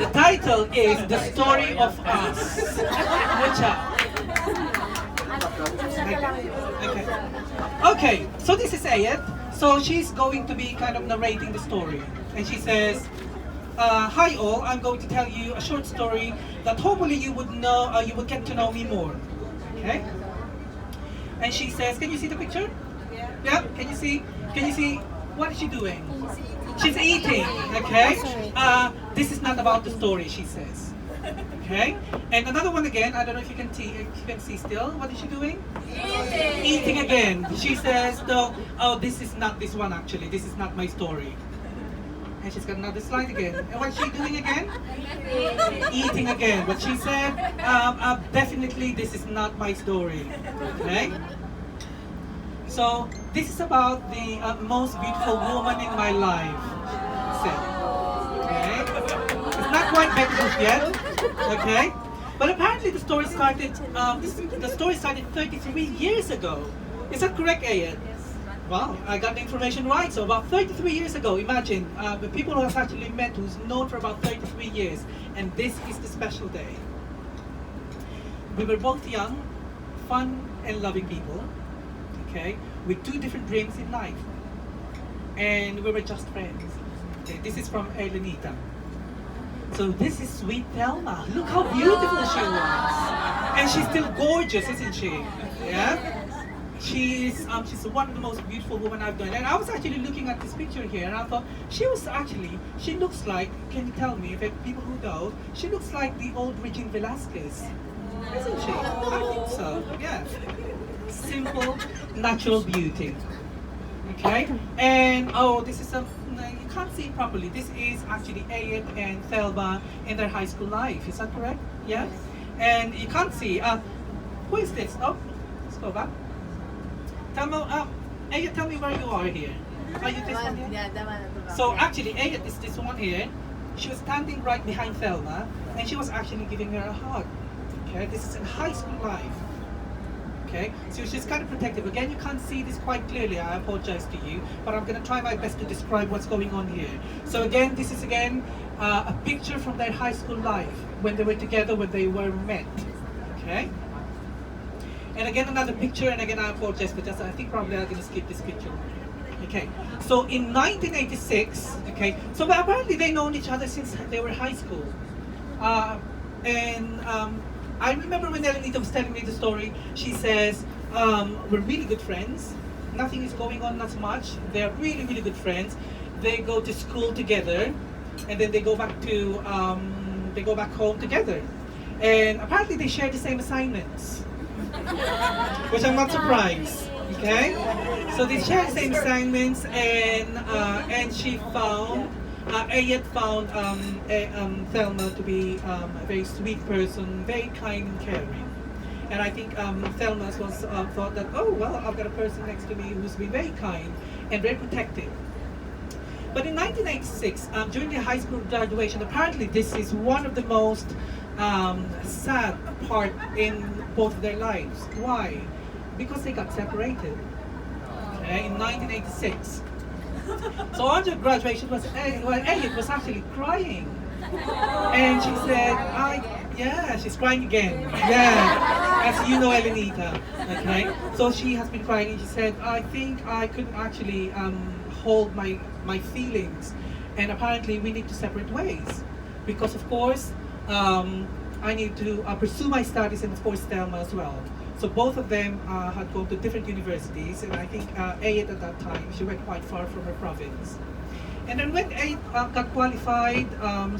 The title is The Story of Us. Watch out. Okay. Okay, so this is Ayet. So she's going to be kind of narrating the story. And she says, hi all, I'm going to tell you a short story that hopefully you would know, you would get to know me more. Okay? And she says, can you see the picture? Yeah, can you see? Can you see? What is she doing? She's eating, okay? This is not about the story, she says. Okay? And another one again, I don't know if you can see, still. What is she doing? Eating. Eating again. She says, no, oh, this is not this one actually. This is not my story. And she's got another slide again. And what's she doing again? Eating again. But she said, definitely this is not my story. Okay? So, this is about the most beautiful woman in my life. Okay? It's not quite Betty yet. Okay? But apparently the story started, the story started 33 years ago. Is that correct, Ayet? Well, I got the information right. So about 33 years ago, imagine, the people who have actually met, who's known for about 33 years, and this is the special day. We were both young, fun, and loving people, okay, with two different dreams in life. And we were just friends. Okay, this is from Erlenita. So this is sweet Thelma. Look how beautiful she was. And she's still gorgeous, isn't she? Yeah? She's one of the most beautiful women I've done. And I was actually looking at this picture here and I thought, she looks like, can you tell me, if people who know, she looks like the old Regine Velasquez. Isn't she? I think so, yeah. Simple, natural beauty. Okay? And, oh, this is you can't see it properly. This is actually Ayet and Thelma in their high school life. Is that correct? Yeah? And you can't see, who is this? Oh, let's go back. Thelma, Ayet, tell me where you are here. Are you this one here? Yeah, so actually, Ayet is this one here. She was standing right behind Thelma, and she was actually giving her a hug. Okay, this is in high school life. Okay, so she's kind of protective. Again, you can't see this quite clearly. I apologize to you, but I'm going to try my best to describe what's going on here. So again, this is a picture from their high school life when they were together, when they were met. Okay. And again, another picture, and again, I apologize for just, I think probably I'm going to skip this picture. Okay, so in 1986, okay, so apparently they known each other since they were high school. I remember when Elenita was telling me the story, she says, we're really good friends. Nothing is going on, not much. They're really, really good friends. They go to school together, and then they go back home together. And apparently they share the same assignments. Which I'm not surprised, okay? So they share the same assignments, and she found, Ayet found Thelma to be a very sweet person, very kind and caring. And I think Thelma was thought that, oh well, I've got a person next to me who's been very kind and very protective. But in 1986, during their high school graduation, apparently this is one of the most sad part in both of their lives. Why? Because they got separated. Okay, in 1986. So on their graduation, Ayet was actually crying, and she said, yeah, she's crying again. Yeah, as you know, Elenita. Okay, so she has been crying, and she said, I think I couldn't actually hold my feelings, and apparently we need to separate ways, because of course I need to pursue my studies, and of course Thelma as well. So both of them had gone to different universities, and I think Ayet at that time, she went quite far from her province. And then when Ayet got qualified,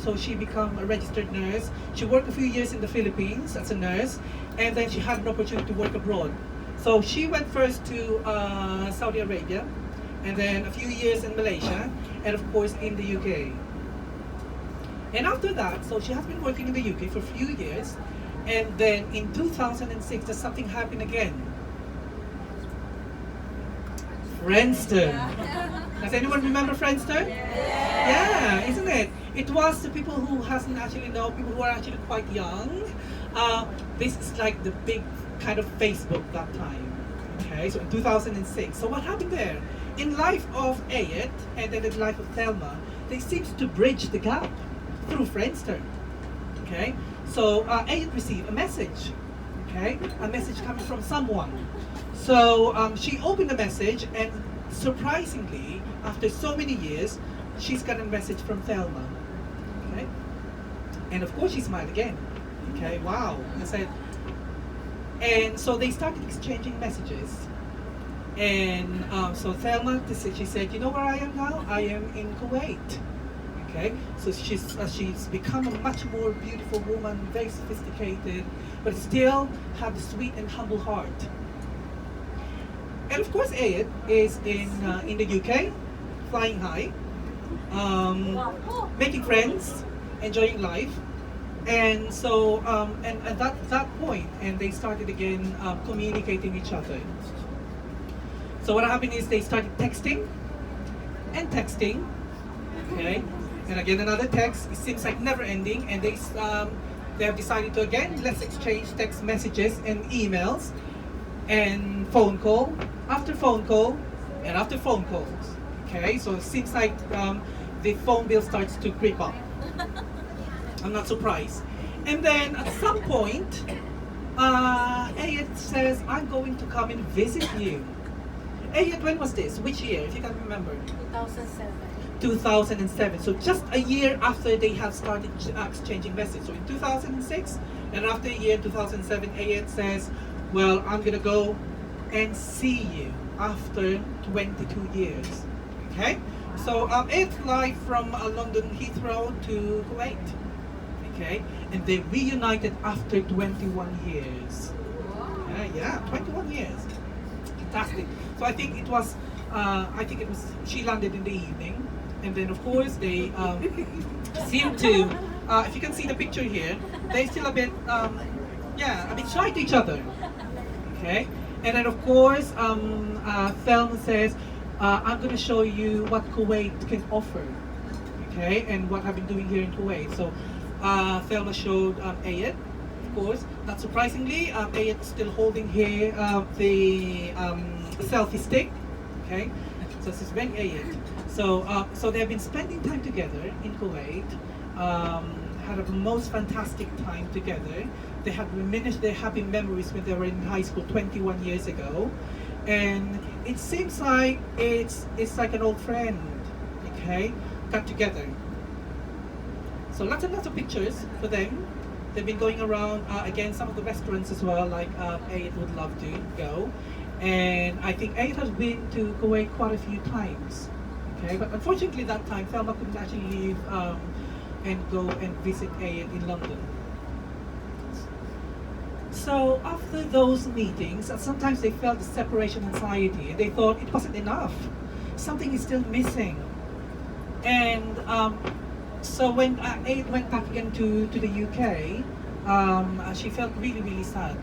so she became a registered nurse. She worked a few years in the Philippines as a nurse, and then she had an opportunity to work abroad. So she went first to Saudi Arabia, and then a few years in Malaysia, and of course in the UK. And after that, so she has been working in the UK for a few years, and then in 2006, there's something happened again. Friendster. Does anyone remember Friendster? Yeah, isn't it? It was the people who hasn't actually know, people who are actually quite young. This is like the big kind of Facebook that time. Okay, so in 2006. So what happened there? In life of Ayet and then in the life of Thelma, they seemed to bridge the gap. through Friendster. Okay, so Ayet received a message. Okay, a message coming from someone. So she opened the message, and surprisingly, after so many years, she's got a message from Thelma. Okay, and of course she smiled again. Okay, wow. I said, and so they started exchanging messages. And so Thelma, she said, you know where I am now? I am in Kuwait. Okay, so she's become a much more beautiful woman, very sophisticated, but still had a sweet and humble heart. And of course, Ayet is in the UK, flying high, making friends, enjoying life. And so, and at that point, and they started again communicating each other. So what happened is they started texting and texting, okay, and again another text. It seems like never ending, and they have decided to again let's exchange text messages and emails, and phone call after phone call and after phone calls. Okay, so it seems like the phone bill starts to creep up. I'm not surprised. And then at some point, Ayet says, "I'm going to come and visit you." Ayet, when was this? Which year, if you can remember? 2007. 2007. So just a year after they have started exchanging messages. So in 2006, and after a year, 2007, Ayet says, well, I'm going to go and see you after 22 years. Okay? So Ayet flies from London Heathrow to Kuwait. Okay? And they reunited after 21 years. Yeah, 21 years. Fantastic. So I think it was, she landed in the evening, and then of course they seem to, if you can see the picture here, they're still a bit, a bit shy to each other. Okay, and then of course Thelma says, I'm going to show you what Kuwait can offer. Okay, and what I've been doing here in Kuwait. So Thelma showed Ayet. Of course, not surprisingly, Ayet still holding here the selfie stick. Okay, so this is very Ayet. So they have been spending time together in Kuwait. Had a most fantastic time together. They have reminisced their happy memories when they were in high school 21 years ago, and it seems like it's like an old friend. Okay, got together. So lots and lots of pictures for them. They've been going around, again, some of the restaurants as well, like Ayet would love to go. And I think Ayet has been to Kuwait quite a few times. Okay, but unfortunately that time, Thelma couldn't actually leave and go and visit Ayet in London. So after those meetings, sometimes they felt the separation anxiety, and they thought it wasn't enough. Something is still missing. And so when Ayet went back again to the UK, she felt really, really sad.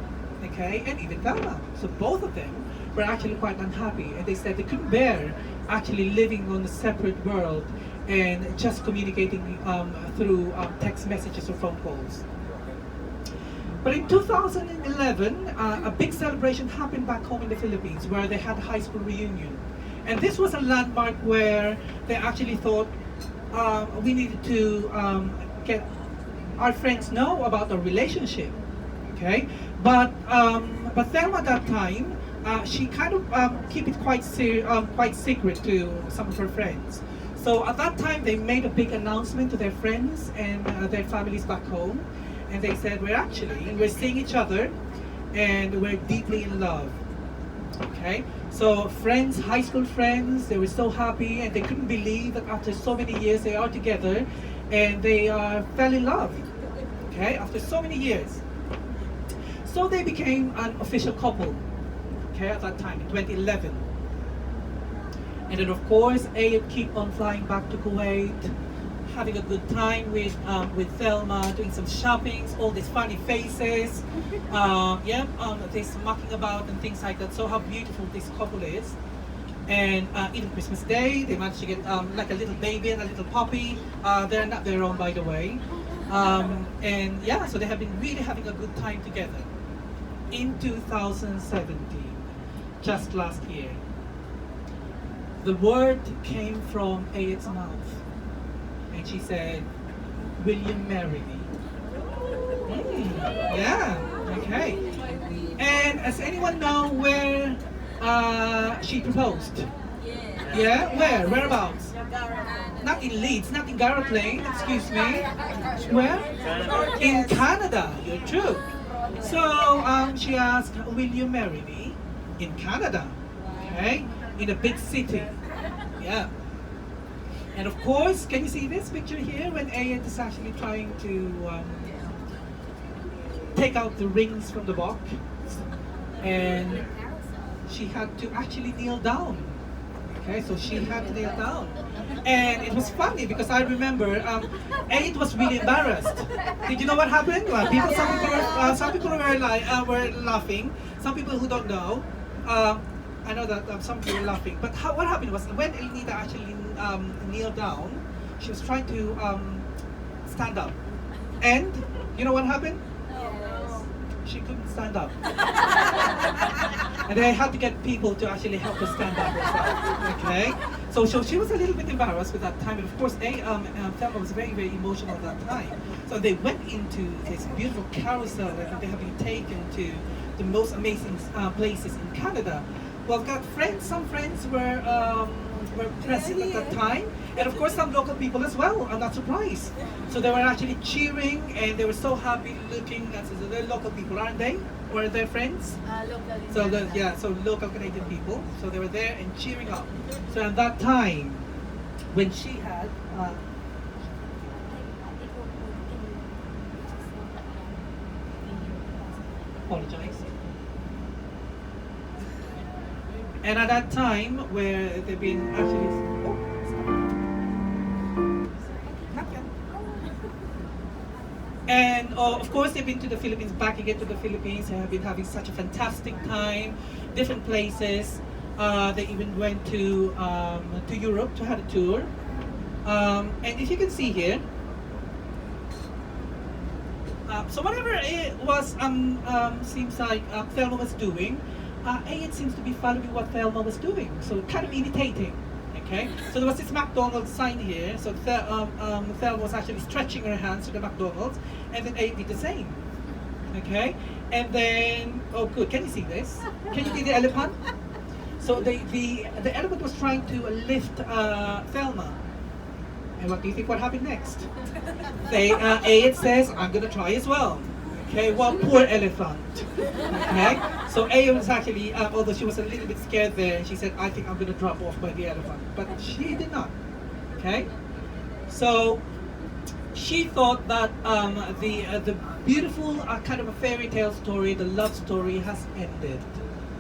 Okay, and even Thelma. So both of them were actually quite unhappy, and they said they couldn't bear actually living on a separate world and just communicating through text messages or phone calls. But in 2011, a big celebration happened back home in the Philippines, where they had a high school reunion. And this was a landmark where they actually thought, we needed to get our friends know about our relationship, okay? But Thelma at that time, she kind of keep it quite secret to some of her friends. So at that time, they made a big announcement to their friends and their families back home, and they said, we're seeing each other, and we're deeply in love. Okay, so friends, high school friends, they were so happy, and they couldn't believe that after so many years they are together, and they fell in love. Okay, after so many years. So they became an official couple. Okay, at that time, in 2011. And then of course, Ayet keep on flying back to Kuwait, having a good time with Thelma, doing some shoppings, all these funny faces, this mucking about and things like that. So how beautiful this couple is. And even Christmas Day, they managed to get like a little baby and a little puppy. They're not their own, by the way. And yeah, so they have been really having a good time together. In 2017, just last year, the word came from Ayet's mouth. And she said, Will you marry me? Yeah. Okay. And does anyone know where she proposed? Yeah. Where? Whereabouts? Not in Leeds, not in Garrett Lane, excuse me. Where? In Canada, you're true. So she asked, will you marry me? In Canada, okay? In a big city. Yeah. And of course, can you see this picture here when Ayet is actually trying to take out the rings from the box? And she had to actually kneel down. Okay, so she had to kneel down. And it was funny because I remember Ayet was really embarrassed. Did you know what happened? Well, some people were laughing. Some people who don't know, I know that some people were laughing. But what happened was when Elnita actually kneeled down, she was trying to stand up. And you know what happened? She couldn't stand up. And they had to get people to actually help her stand up herself. Okay? So she was a little bit embarrassed with that time. And of course, Thelma was very, very emotional at that time. So they went into this beautiful carousel that they have been taken to the most amazing places in Canada. Well, I've got friends, some friends were present at that time. And of course, some local people as well. I'm not surprised. So they were actually cheering and they were so happy looking at they're local people, aren't they? Or they're friends? Local. So local Canadian people. So they were there and cheering up. So at that time, when she had apologize. And at that time, where they've been actually and of course, they've been to the Philippines, back again to the Philippines, and have been having such a fantastic time, different places. They even went to Europe to have a tour. And if you can see here, so whatever it was, seems like Thelma was doing, Ayet seems to be following what Thelma was doing, so kind of imitating. Okay, so there was this McDonald's sign here. So Thelma was actually stretching her hands to the McDonald's, and then Ayet did the same. Okay, and then oh good, can you see this? Can you see the elephant? So the elephant was trying to lift Thelma, and what do you think? What happened next? Ayet says, "I'm gonna try as well." Okay, well, poor elephant. Okay, so Ayet was actually, although she was a little bit scared there, she said, "I think I'm gonna drop off by the elephant," but she did not. Okay, so she thought that the beautiful kind of a fairy tale story, the love story, has ended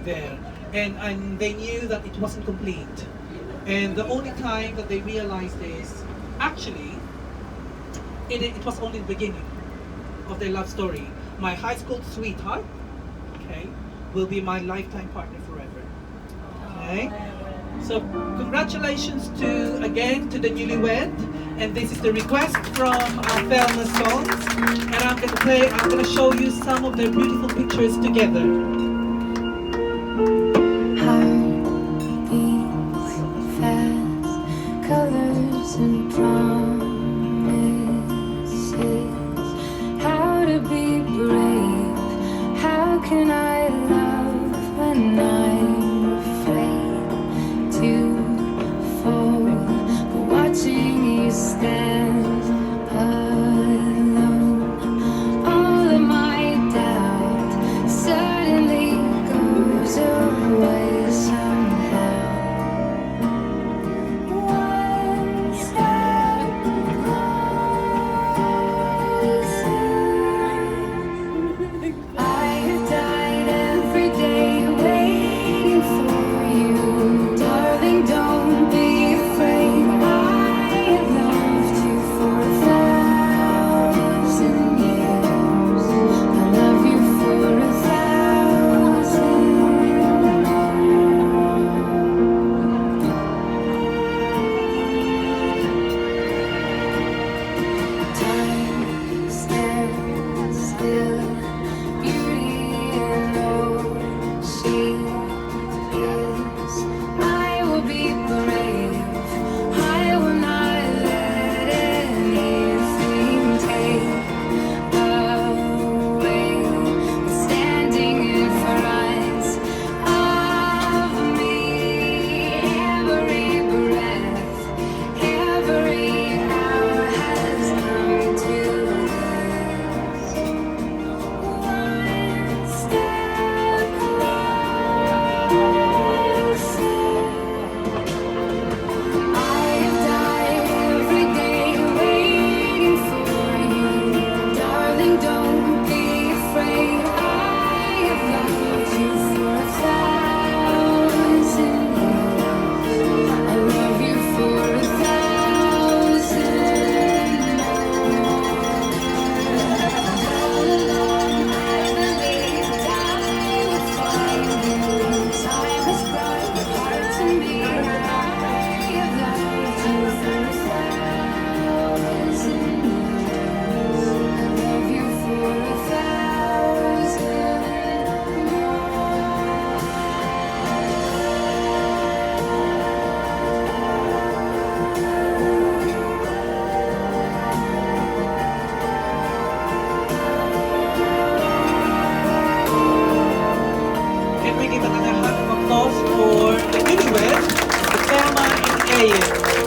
there, and they knew that it wasn't complete. And the only time that they realized is actually it was only the beginning of their love story. My high school sweetheart, okay, will be my lifetime partner forever. Okay, so congratulations to the newlywed, and this is the request from Thelma's songs, and I'm gonna show you some of their beautiful pictures together. Colors and promises, how to be brave, how can I love when I'm afraid to fall, but watching you stand alone, all of my doubt suddenly goes away. Can we give another hand of applause for the newlyweds, the Thelma and the eyet?